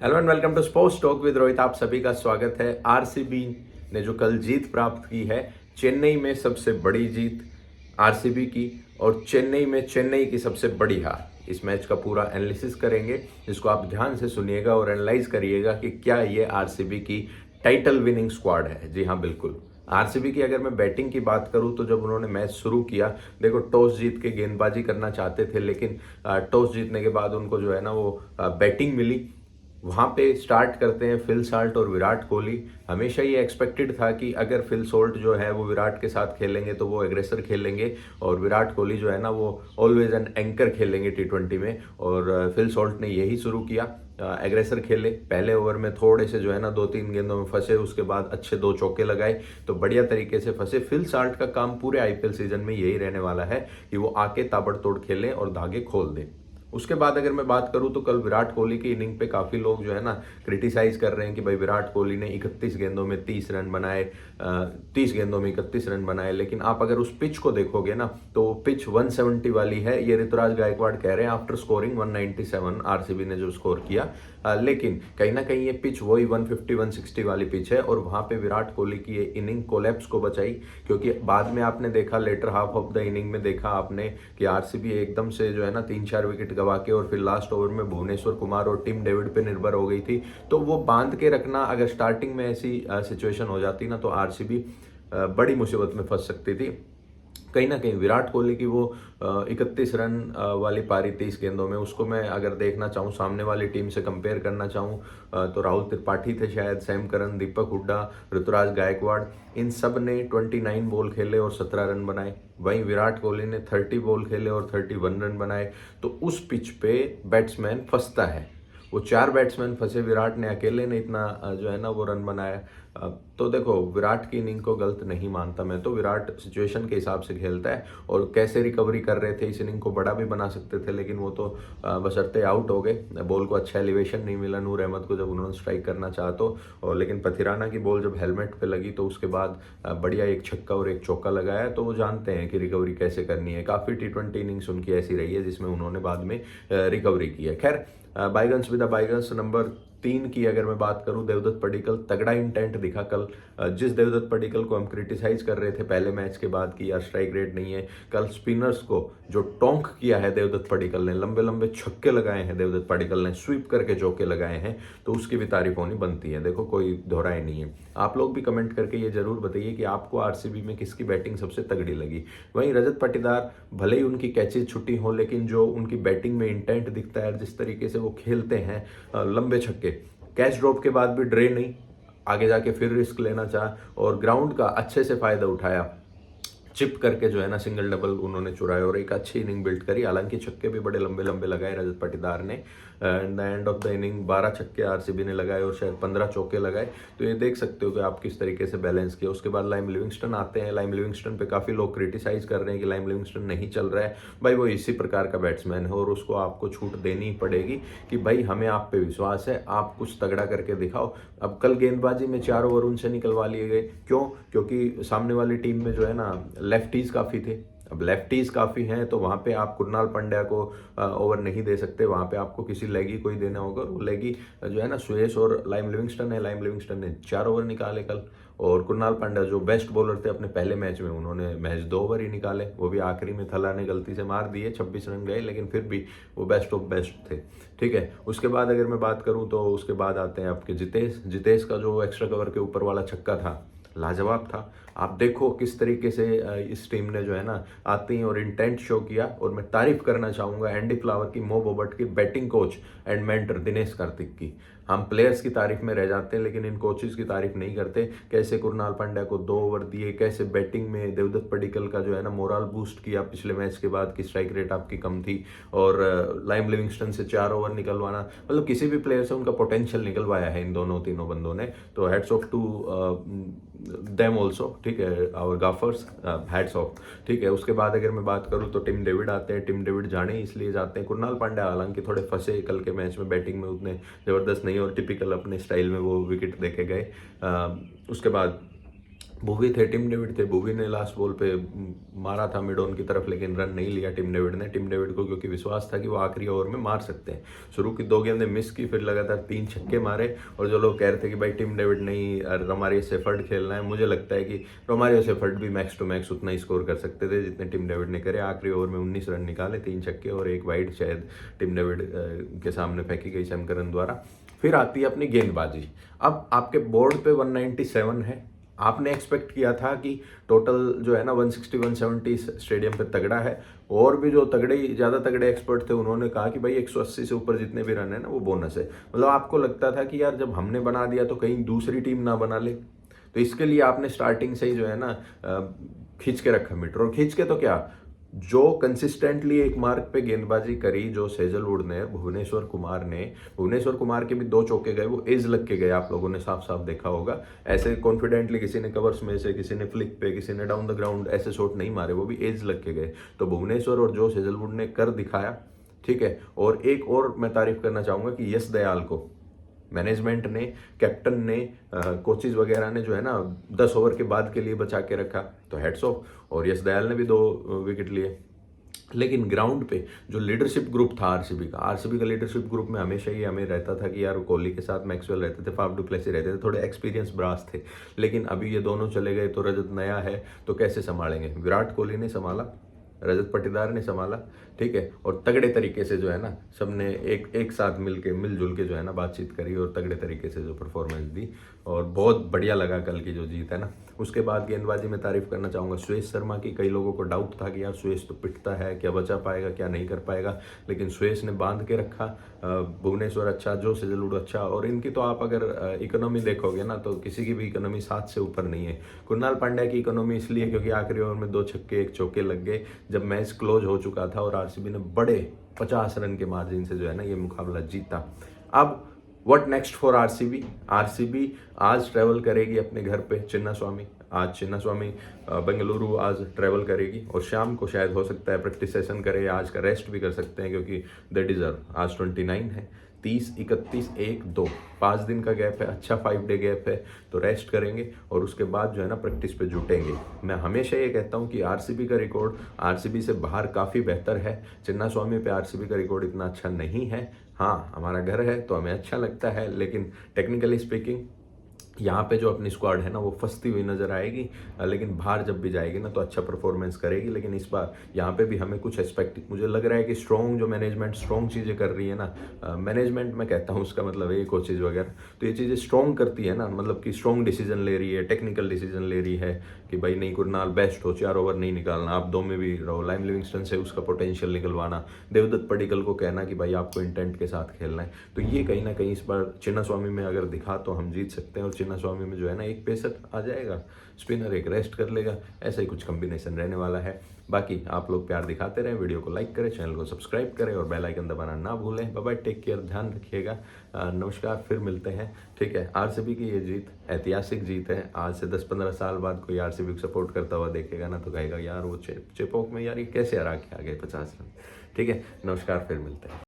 Hello and welcome to sports talk with Rohit. आप सभी का स्वागत है। आरसीबी ने जो कल जीत प्राप्त की है, चेन्नई में सबसे बड़ी जीत आरसीबी की, और चेन्नई में चेन्नई की सबसे बड़ी हार। इस मैच का पूरा एनालिसिस करेंगे, जिसको आप ध्यान से सुनिएगा और एनालाइज करिएगा कि क्या ये आरसीबी की टाइटल विनिंग स्क्वाड है। जी हाँ, बिल्कुल। आरसीबी की अगर मैं बैटिंग की बात करूं तो जब उन्होंने मैच शुरू किया, देखो टॉस जीत के गेंदबाजी करना चाहते थे, लेकिन टॉस जीतने के बाद उनको जो है ना वो बैटिंग मिली। वहाँ पे स्टार्ट करते हैं फिल साल्ट और विराट कोहली। हमेशा ये एक्सपेक्टेड था कि अगर फिल सॉल्ट जो है वो विराट के साथ खेलेंगे तो वो एग्रेसर खेलेंगे, और विराट कोहली जो है ना वो ऑलवेज एन एंकर खेलेंगे टी20 में। और फिल सॉल्ट ने यही शुरू किया, एग्रेसर खेले। पहले ओवर में थोड़े से जो है ना 2-3 गेंदों में फंसे, उसके बाद अच्छे 2 चौके लगाए तो बढ़िया तरीके से फंसे। फिल साल्ट का काम पूरे आईपीएल सीजन में यही रहने वाला है कि वो आके ताबड़तोड़ खेलें और धागे खोल दें। उसके बाद अगर मैं बात करूं तो कल विराट कोहली की इनिंग पे काफ़ी लोग जो है ना क्रिटिसाइज कर रहे हैं कि भाई विराट कोहली ने 31 गेंदों में 30 रन बनाए, 30 गेंदों में 31 रन बनाए। लेकिन आप अगर उस पिच को देखोगे ना तो वो पिच 170 वाली है, ये ऋतुराज गायकवाड़ कह रहे हैं आफ्टर स्कोरिंग 197 आरसीबी ने जो स्कोर किया। लेकिन कहीं ना कहीं ये पिच वही 150 160 वाली पिच है, और वहां पे विराट कोहली की ये इनिंग कोलैप्स को बचाई। क्योंकि बाद में आपने देखा, latter half of the inning में देखा आपने कि आरसीबी एकदम से जो है ना 3-4 विकेट गवा के और फिर लास्ट ओवर में भुवनेश्वर कुमार और टिम डेविड पे निर्भर हो गई थी। तो वो बांध के रखना, अगर स्टार्टिंग में ऐसी सिचुएशन हो जाती ना तो आरसीबी बड़ी मुसीबत में फंस सकती थी। कहीं ना कहीं विराट कोहली की वो 31 रन वाली पारी 30 गेंदों में, उसको मैं अगर देखना चाहूँ, सामने वाली टीम से कंपेयर करना चाहूँ तो राहुल त्रिपाठी थे शायद, सैम करन, दीपक हुड्डा, ऋतुराज गायकवाड़, इन सब ने 29 बॉल खेले और 17 रन बनाए। वहीं विराट कोहली ने 30 बॉल खेले और 31 रन बनाए। तो उस पिच पे बैट्समैन फंसता है। वो 4 बैट्समैन फंसे, विराट ने अकेले ने इतना जो है ना वो रन बनाया। तो देखो, विराट की इनिंग को गलत नहीं मानता मैं, तो विराट सिचुएशन के हिसाब से खेलता है। और कैसे रिकवरी कर रहे थे, इस इनिंग को बड़ा भी बना सकते थे, लेकिन वो तो बशर्ते आउट हो गए। बॉल को अच्छा एलिवेशन नहीं मिला नूर अहमद को जब उन्होंने स्ट्राइक करना चाहा तो। और लेकिन पथिराना की बॉल जब हेलमेट पे लगी तो उसके बाद बढ़िया एक छक्का और एक चौका लगाया। तो वो जानते हैं कि रिकवरी कैसे करनी है। काफ़ी टी20 इनिंग्स उनकी ऐसी रही है जिसमें उन्होंने बाद में रिकवरी की है। खैर, बाइगन्स विद बाइगन्स। नंबर 3 की अगर मैं बात करूं, देवदत्त पडिक्कल तगड़ा इंटेंट दिखा कल। जिस देवदत्त पडिक्कल को हम क्रिटिसाइज कर रहे थे पहले मैच के बाद कि यार स्ट्राइक रेट नहीं है, कल स्पिनर्स को जो टोंक किया है देवदत्त पडिक्कल ने, लंबे लंबे छक्के लगाए हैं देवदत्त पडिक्कल ने, स्वीप करके चौके लगाए हैं, तो उसकी भी तारीफ होनी बनती है। देखो, कोई दोहराए नहीं है। आप लोग भी कमेंट करके ये जरूर बताइए कि आपको आरसीबी में किसकी बैटिंग सबसे तगड़ी लगी। वहीं रजत पाटीदार, भले ही उनकी कैचेज छुट्टी हो, लेकिन जो उनकी बैटिंग में इंटेंट दिखता है, जिस तरीके से वो खेलते हैं, लंबे छक्के, कैच ड्रॉप के बाद भी ड्रे नहीं, आगे जाके फिर रिस्क लेना चाहा और ग्राउंड का अच्छे से फायदा उठाया। चिप करके जो है ना सिंगल डबल उन्होंने चुराए और एक अच्छी इनिंग बिल्ड करी। हालांकि छक्के भी बड़े लंबे लंबे लगाए रजत पाटीदार ने। And the end of the inning 12 छक्के आरसीबी ने लगाए और शायद 15 चौके लगाए। तो ये देख सकते हो कि आप किस तरीके से बैलेंस किया। उसके बाद लाइम लिविंगस्टन आते हैं। लाइम लिविंगस्टन पे काफ़ी लोग क्रिटिसाइज कर रहे हैं कि लाइम लिविंगस्टन नहीं चल रहा है। भाई वो इसी प्रकार का बैट्समैन है और उसको आपको छूट देनी ही पड़ेगी कि भाई हमें आप पे विश्वास है, आप कुछ तगड़ा करके दिखाओ। अब कल गेंदबाजी में 4 ओवर उनसे निकलवा लिए गए। क्यों? क्योंकि सामने वाली टीम में जो है ना लेफ्टीज काफ़ी थे। अब लेफ्टीज काफ़ी हैं तो वहाँ पे आप कुणाल पांड्या को ओवर नहीं दे सकते। वहाँ पे आपको किसी लेगी कोई देना होगा। वो लेगी जो है ना सुयश और लाइम लिविंगस्टन है। लाइम लिविंगस्टन ने 4 ओवर निकाले कल, और कुणाल पांड्या जो बेस्ट बॉलर थे अपने पहले मैच में, उन्होंने मैच 2 ओवर ही निकाले। वो भी आखिरी में थला ने गलती से मार दिए, 26 रन गए, लेकिन फिर भी वो बेस्ट ऑफ बेस्ट थे। ठीक है। उसके बाद अगर मैं बात करूँ तो उसके बाद आते हैं आपके जितेश का जो एक्स्ट्रा कवर के ऊपर वाला छक्का था, लाजवाब था। आप देखो किस तरीके से इस टीम ने जो है ना आती हैं और इंटेंट शो किया। और मैं तारीफ करना चाहूँगा एंडी फ्लावर की, मो बोबर्ट की, batting coach and mentor Dinesh Karthik की। हम प्लेयर्स की तारीफ में रह जाते हैं लेकिन इन कोचेस की तारीफ नहीं करते। कैसे कुणाल पांड्या को 2 ओवर दिए, कैसे बैटिंग में देवदत्त पडिक्कल का जो है ना मोरल बूस्ट किया पिछले मैच के बाद कि स्ट्राइक रेट आपकी कम थी, और लाइम लिविंगस्टन से 4 ओवर निकलवाना, मतलब किसी भी प्लेयर से उनका पोटेंशियल निकलवाया है इन दोनों तीनों बंदों ने। तो hats off to them also. ठीक है, और गाफर्स, हैट्स ऑफ। ठीक है। उसके बाद अगर मैं बात करूं तो टिम डेविड आते हैं। टिम डेविड जाने इसलिए जाते हैं, कुणाल पांड्या हालांकि थोड़े फंसे कल के मैच में, बैटिंग में उतने ज़बरदस्त नहीं और टिपिकल अपने स्टाइल में वो विकेट देके गए। उसके बाद भुवी थे, टिम डेविड थे। भुवी ने लास्ट बॉल पे मारा था मिड ऑन की तरफ, लेकिन रन नहीं लिया टिम डेविड ने। टिम डेविड को क्योंकि विश्वास था कि वो आखिरी ओवर में मार सकते हैं। शुरू की 2 गेंदें मिस की, फिर लगातार 3 छक्के मारे। और जो लोग कह रहे थे कि भाई टिम डेविड नहीं, रोमारियो सेफर्ड खेलना है, मुझे लगता है कि रोमारियो सेफर्ड भी मैक्स टू मैक्स उतना ही स्कोर कर सकते थे जितने टिम डेविड ने करे। आखिरी ओवर में 19 रन निकाले, 3 छक्के और 1 वाइड शायद टिम डेविड के सामने फेंकी गई सैम करन द्वारा। फिर आती है अपनी गेंदबाजी। अब आपके बोर्ड पे 197 है। आपने एक्सपेक्ट किया था कि टोटल जो है ना 160 170 स्टेडियम पे तगड़ा है। और भी जो ज़्यादा तगड़े एक्सपर्ट थे उन्होंने कहा कि भाई 180 से ऊपर जितने भी रन है ना वो बोनस है। मतलब आपको लगता था कि यार जब हमने बना दिया तो कहीं दूसरी टीम ना बना ले। तो इसके लिए आपने स्टार्टिंग से ही जो है ना खींच के रखा मीटर। और खींच के तो क्या, जो कंसिस्टेंटली एक मार्क पे गेंदबाजी करी, जो सेजलवुड ने, भुवनेश्वर कुमार के भी 2 चौके गए, वो एज लग के गए। आप लोगों ने साफ साफ देखा होगा। ऐसे कॉन्फिडेंटली किसी ने कवर्स में से, किसी ने फ्लिक पे, किसी ने डाउन द ग्राउंड ऐसे शॉट नहीं मारे, वो भी एज लग के गए। तो भुवनेश्वर और जो सेजलवुड ने कर दिखाया, ठीक है। और एक और मैं तारीफ करना चाहूंगा कि यश दयाल को मैनेजमेंट ने, कैप्टन ने, कोचेज वगैरह ने जो है ना 10 ओवर के बाद के लिए बचा के रखा, तो हेड्स ऑफ। और यश दयाल ने भी 2 विकेट लिए। लेकिन ग्राउंड पे जो लीडरशिप ग्रुप था आरसीबी का लीडरशिप ग्रुप में हमेशा ही हमें रहता था कि यार कोहली के साथ मैक्सवेल रहते थे, फाफ डु प्लेसी रहते थे, थोड़े एक्सपीरियंस ब्रास थे। लेकिन अभी ये दोनों चले गए तो रजत नया है, तो कैसे संभालेंगे। विराट कोहली ने संभाला, रजत पाटीदार ने संभाला, ठीक है। और तगड़े तरीके से जो है ना सबने एक साथ मिलजुल के जो है ना बातचीत करी और तगड़े तरीके से जो परफॉर्मेंस दी। और बहुत बढ़िया लगा कल की जो जीत है ना। उसके बाद गेंदबाजी में तारीफ करना चाहूँगा सुयश शर्मा की। कई लोगों को डाउट था कि यार सुयश तो पिटता है, क्या बचा पाएगा, क्या नहीं कर पाएगा, लेकिन सुयश ने बांध के रखा। भुवनेश्वर अच्छा, जो सेजलवुड अच्छा। और इनकी तो आप अगर इकोनॉमी देखोगे ना तो किसी की भी इकोनॉमी 7 से ऊपर नहीं है। कुणाल पांड्या की इकोनॉमी इसलिए क्योंकि आखिरी ओवर में 2 छक्के 1 चौके लग गए जब मैच क्लोज हो चुका था और आरसीबी ने बड़े 50 रन के मार्जिन से जो है ना ये मुकाबला जीता। अब what next for RCB. RCB आज ट्रैवल करेगी अपने घर पे चिन्नास्वामी। आज चिन्नास्वामी बेंगलुरु आज ट्रैवल करेगी और शाम को शायद हो सकता है प्रैक्टिस सेशन करे, आज का रेस्ट भी कर सकते हैं क्योंकि दे डिजर्व। आज 29 है, 30, 31, 1, 2 5 दिन का गैप है, अच्छा 5 डे गैप है, तो रेस्ट करेंगे और उसके बाद जो है ना प्रैक्टिस पे जुटेंगे। मैं हमेशा ये कहता हूँ कि आरसीबी का रिकॉर्ड आरसीबी से बाहर काफ़ी बेहतर है। चिन्नास्वामी पे आरसीबी का रिकॉर्ड इतना अच्छा नहीं है। हाँ, हमारा घर है तो हमें अच्छा लगता है, लेकिन टेक्निकली स्पीकिंग यहाँ पे जो अपनी स्क्वाड है ना वो फंसती हुई नजर आएगी। लेकिन बाहर जब भी जाएगी ना तो अच्छा परफॉर्मेंस करेगी। लेकिन इस बार यहाँ पे भी हमें कुछ एक्सपेक्ट, मुझे लग रहा है कि स्ट्रॉन्ग जो मैनेजमेंट स्ट्रॉन्ग चीज़ें कर रही है ना, मैनेजमेंट मैं कहता हूँ उसका मतलब है कोचेज वगैरह, तो ये चीज़ें स्ट्रॉन्ग करती है ना, मतलब कि स्ट्रॉन्ग डिसीजन ले रही है, टेक्निकल डिसीजन ले रही है कि भाई नहीं कुरनाल बेस्ट हो, 4 ओवर नहीं निकालना, आप 2 में भी रहो, लाइम लिविंगस्टन से उसका पोटेंशियल निकलवाना, देवदत्त पडिक्कल को कहना कि भाई आपको इंटेंट के साथ खेलना है। तो ये कहीं ना कहीं इस बार चिन्नास्वामी में अगर दिखा तो हम जीत सकते हैं। और चिन्नास्वामी में जो है ना एक पेसर आ जाएगा, स्पिनर एक रेस्ट कर लेगा, ऐसा ही कुछ कॉम्बिनेशन रहने वाला है। बाकी आप लोग प्यार दिखाते रहें, वीडियो को लाइक करें, चैनल को सब्सक्राइब करें और बेल आइकन दबाना ना भूलें। बाय बाय, टेक केयर, ध्यान रखिएगा, नमस्कार, फिर मिलते हैं। ठीक है, आरसीबी की ये जीत ऐतिहासिक जीत है। आज से 10-15 साल बाद कोई आरसीबी को सपोर्ट करता हुआ देखेगा ना तो कहेगा यार वो चेपॉक में यार ये कैसे हरा के आ गए 50 रन। ठीक है, नमस्कार, फिर मिलते हैं।